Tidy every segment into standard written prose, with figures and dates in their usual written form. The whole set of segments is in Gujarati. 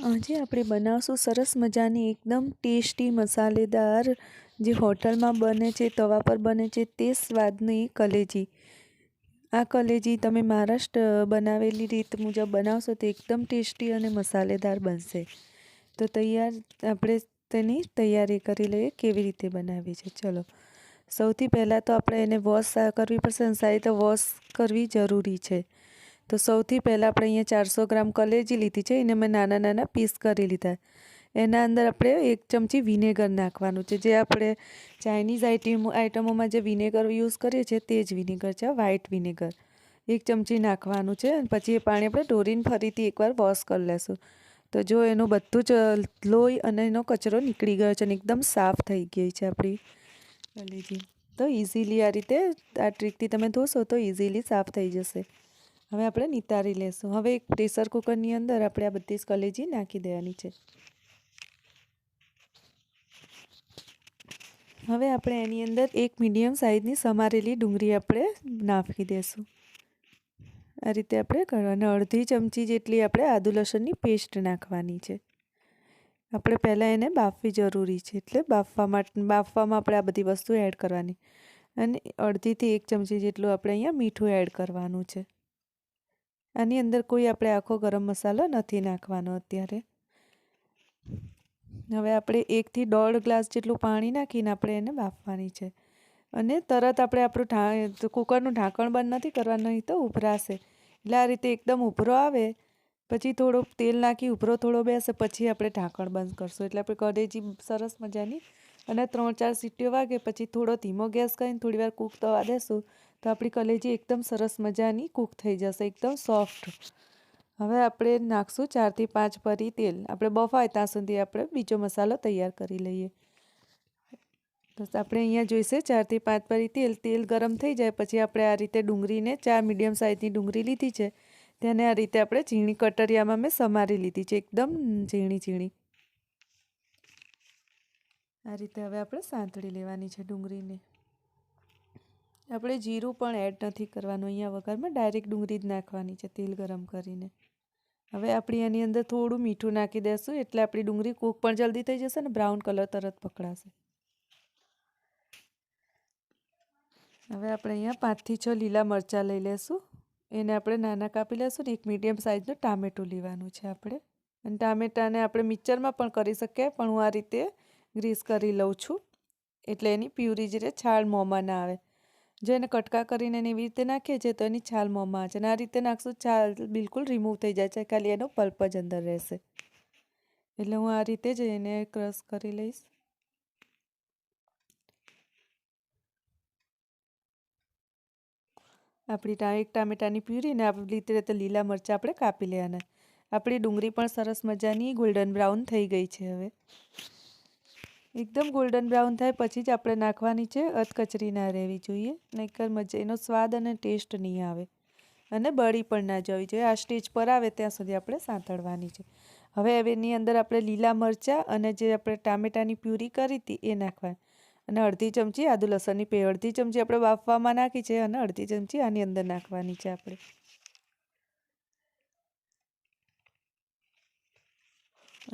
આજે આપણે બનાવશું સરસ મજાની એકદમ ટેસ્ટી મસાલેદાર જે હોટલમાં બને છે, તવા પર બને છે તે સ્વાદની કલેજી. આ કલેજી તમે મહારાષ્ટ્ર બનાવેલી રીત મુજબ બનાવશો તો એકદમ ટેસ્ટી અને મસાલેદાર બનશે. તો આપણે તેની તૈયારી કરી લઈએ કેવી રીતે બનાવી છે. ચલો, સૌથી પહેલાં તો આપણે એને વોશ કરવી પડશે અને સારી રીતે વોશ કરવી જરૂરી છે. તો સૌથી પહેલાં આપણે અહીંયા 400 ગ્રામ કલેજી લીધી છે, એને મેં નાના નાના પીસ કરી લીધા. એના અંદર આપણે 1 ચમચી વિનેગર નાખવાનું છે, જે આપણે ચાઇનીઝ આઇટમોમાં જે વિનેગર યુઝ કરીએ છીએ તે જ વિનેગર છે, વ્હાઇટ વિનેગર 1 ચમચી નાખવાનું છે. અને પછી એ પાણી આપણે ઢોરીને ફરીથી એકવાર વોશ કરી લેશું. તો જો એનું બધું જ લોહી અને એનો કચરો નીકળી ગયો છે અને એકદમ સાફ થઈ ગઈ છે આપણી કલેજી. તો ઇઝીલી આ રીતે આ ટ્રીકથી તમે ધોશો તો ઇઝીલી સાફ થઈ જશે. હવે આપણે નિતારી લેશું. હવે એક પ્રેશર કુકરની અંદર આપણે આ બધી જ કલેજી નાખી દેવાની છે. હવે આપણે એની અંદર એક મીડિયમ સાઇઝની સમારેલી ડુંગળી આપણે નાખી દઈશું. આ રીતે આપણે કરવાની. અડધી ચમચી જેટલી આપણે આદુ લસણની પેસ્ટ નાખવાની છે. આપણે પહેલાં એને બાફવી જરૂરી છે, એટલે બાફવામાં આપણે આ બધી વસ્તુ એડ કરવાની. અને અડધીથી 1 ચમચી જેટલું આપણે અહીંયા મીઠું એડ કરવાનું છે. આની અંદર કોઈ આપણે આખો ગરમ મસાલો નથી નાખવાનો અત્યારે. હવે આપણે 1 થી 1.5 ગ્લાસ જેટલું પાણી નાખીને આપણે એને બાફવાની છે. અને તરત આપણે આપણું કુકરનું ઢાંકણ બંધ નથી કરવાનું, નહીં તો ઉભરાશે. એટલે આ રીતે એકદમ ઉભરો આવે પછી થોડુંક તેલ નાખી ઉભરો થોડો બેસે પછી આપણે ઢાંકણ બંધ કરશું. એટલે આપણે કલેજી સરસ મજાની અને 3-4 સીટીઓ વાગે પછી થોડો ધીમો ગેસ કરીને થોડીવાર કૂક થવા દેશું તો આપણી કલેજી એકદમ સરસ મજાની કૂક થઈ જશે, એકદમ સોફ્ટ. હવે આપણે નાખશું 4 થી 5 પરી તેલ. આપણે બફાય ત્યાં સુધી આપણે બીજો મસાલો તૈયાર કરી લઈએ. તો આપણે અહીંયા જોઈશે 4 થી 5 પરી તેલ. તેલ ગરમ થઈ જાય પછી આપણે આ રીતે ડુંગળીને 4 મીડિયમ સાઇઝની ડુંગળી લીધી છે, તેને આ રીતે આપણે ઝીણી કટરિયામાં મેં સમારી લીધી છે, એકદમ ઝીણી ઝીણી. આ રીતે હવે આપણે સાંતળી લેવાની છે ડુંગળીને. આપણે જીરું પણ એડ નથી કરવાનું અહીંયા વઘારમાં, ડાયરેક્ટ ડુંગળી જ નાખવાની છે તેલ ગરમ કરીને. હવે આપણે એની અંદર થોડું મીઠું નાખી દઈશું એટલે આપણી ડુંગળી કૂક પણ જલ્દી થઈ જશે અને બ્રાઉન કલર તરત પકડાશે. હવે આપણે અહીંયા 5 થી 6 લીલા મરચાં લઈ લેશું. એને આપણે નાના કાપી લેશું. ને 1 મીડિયમ સાઇઝનું ટામેટું લેવાનું છે આપણે. અને ટામેટાને આપણે મિક્સરમાં પણ કરી શકીએ, પણ હું આ રીતે ગ્રીસ કરી લઉં છું એટલે એની પ્યુરી જે છાલ મોંમાં ના આવે. જો એને કટકા કરીને એવી રીતે નાખીએ છીએ તો એની છાલ મોંમાં આવે છે. અને આ રીતે નાખશું છાલ બિલકુલ રિમૂવ થઈ જાય છે, ખાલી એનો પલ્પ જ અંદર રહેશે. એટલે હું આ રીતે જ એને ક્રશ કરી લઈશ. આપણી એક ટામેટાની પ્યુરીને આપણી રીતે લીલા મરચાં આપણે કાપી લેવાના. આપણી ડુંગળી પણ સરસ મજાની ગોલ્ડન બ્રાઉન થઈ ગઈ છે. હવે એકદમ ગોલ્ડન બ્રાઉન થાય પછી જ આપણે નાખવાની છે, અધકચરી ના રહેવી જોઈએ, નહીંતર એનો સ્વાદ અને ટેસ્ટ નહીં આવે અને બળી પણ ના જવી જોઈએ. આ સ્ટેજ પર આવે ત્યાં સુધી આપણે સાંતળવાની છે. હવે એની અંદર આપણે લીલા મરચાં અને જે આપણે ટામેટાની પ્યુરી કરી હતી એ નાખવાની. અને અડધી ચમચી આદુ લસણની પેસ્ટ, અડધી ચમચી આપણે બાફવામાં નાખી છે અને અડધી ચમચી આની અંદર નાખવાની છે આપણે.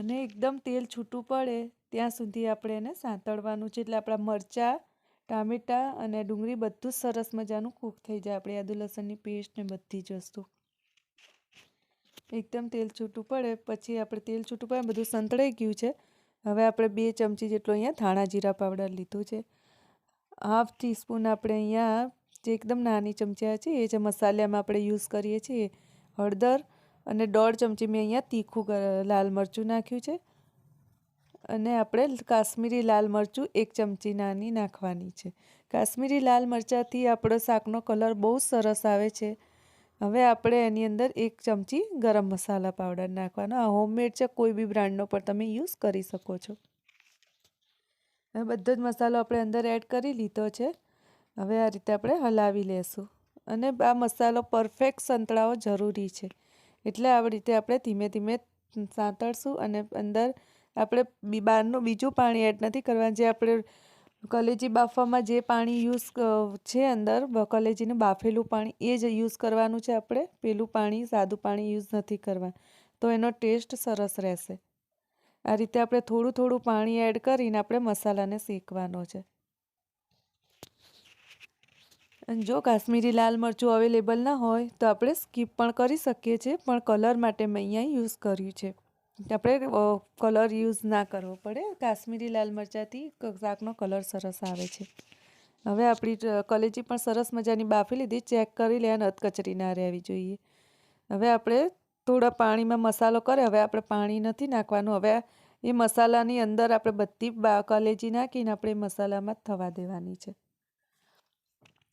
અને એકદમ તેલ છૂટું પડે ત્યાં સુધી આપણે એને સાંતળવાનું છે, એટલે આપણા મરચાં, ટામેટાં અને ડુંગળી બધું જ સરસ મજાનું કૂક થઈ જાય. આપણે આદુ લસણની પેસ્ટ ને બધી જ વસ્તુ એકદમ તેલ છૂટું પડે પછી આપણે તેલ છૂટું પડે બધું સંતળાઈ ગયું છે. હવે આપણે 2 ચમચી જેટલો અહીંયા ધાણા જીરા પાવડર લીધું છે. 1/2 ટીસ્પૂન આપણે અહીંયા જે એકદમ નાની ચમચી છે એ જે મસાલામાં આપણે યુઝ કરીએ છીએ હળદર. અને 1.5 ચમચી મેં અહીંયા તીખું લાલ મરચું નાખ્યું છે. અને આપણે કાશ્મીરી લાલ મરચું 1 ચમચી નાની નાખવાની છે. કાશ્મીરી લાલ મરચાંથી આપણો શાકનો કલર બહુ સરસ આવે છે. હવે આપણે એની અંદર 1 ચમચી ગરમ મસાલા પાવડર નાખવાનો. આ હોમમેડ છે, કોઈ બી બ્રાન્ડનો પણ તમે યુઝ કરી શકો છો. હવે બધો જ મસાલો આપણે અંદર એડ કરી લીધો છે. હવે આ રીતે આપણે હલાવી લેશું અને આ મસાલો પરફેક્ટ સંતળાવો જરૂરી છે. એટલે આવી રીતે આપણે ધીમે ધીમે સાંતળશું અને અંદર આપણે બહારનું બીજું પાણી એડ નથી કરવાનું. જે આપણે કલેજી બાફવામાં જે પાણી યુઝ છે અંદર કલેજીનું બાફેલું પાણી એ જ યુઝ કરવાનું છે આપણે. પેલું પાણી સાદું પાણી યુઝ નથી કરવાનું. તો એનો ટેસ્ટ સરસ રહેશે. આ રીતે આપણે થોડું થોડું પાણી એડ કરીને આપણે મસાલાને શેકવાનો છે. અને જો કાશ્મીરી લાલ મરચું અવેલેબલ ના હોય તો આપણે સ્કીપ પણ કરી શકીએ છીએ, પણ કલર માટે મેં અહીંયા યુઝ કર્યું છે. આપણે કલર યુઝ ના કરવો પડે. કાશ્મીરી લાલ મરચાંથી શાકનો કલર સરસ આવે છે. હવે આપણી કલેજી પણ સરસ મજાની બાફી લીધી. ચેક કરી લે અને અધકચરી ના રહેવી જોઈએ. હવે આપણે થોડા પાણીમાં મસાલો કરે. હવે આપણે પાણી નથી નાખવાનું. હવે એ મસાલાની અંદર આપણે બધી કલેજી નાખીને આપણે મસાલામાં થવા દેવાની છે.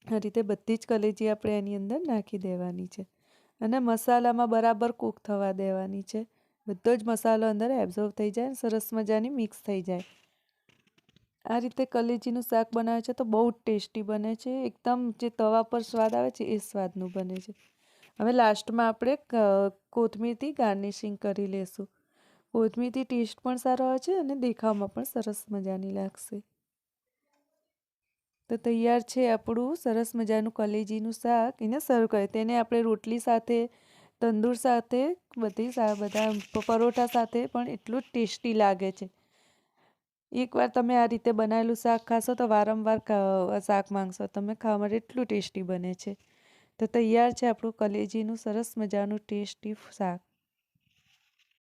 આ રીતે બધી જ કલેજી આપણે એની અંદર નાખી દેવાની છે અને મસાલામાં બરાબર કૂક થવા દેવાની છે. બધો જ મસાલો અંદર એબ્ઝોર્વ થઈ જાય, સરસ મજાની મિક્સ થઈ જાય. આ રીતે કલેજીનું શાક બનાવે છે તો બહુ જ ટેસ્ટી બને છે. એકદમ જે તવા પર સ્વાદ આવે છે એ સ્વાદનું બને છે. હવે લાસ્ટમાં આપણે કોથમીરથી ગાર્નિશિંગ કરી લેશું. કોથમીરથી ટેસ્ટ પણ સારો આવે છે અને દેખાવમાં પણ સરસ મજાની લાગશે. તો તૈયાર છે આપણું સરસ મજાનું કલેજીનું શાક. એને સર્વ કરે તેને આપણે રોટલી સાથે, તંદૂર સાથે, બધા પરોઠા સાથે પણ એટલું જ ટેસ્ટી લાગે છે. એકવાર તમે આ રીતે બનાવેલું શાક ખાશો તો વારંવાર શાક માંગશો. તમે ખાવા માટે એટલું ટેસ્ટી બને છે. તો તૈયાર છે આપણું કલેજીનું સરસ મજાનું ટેસ્ટી શાક.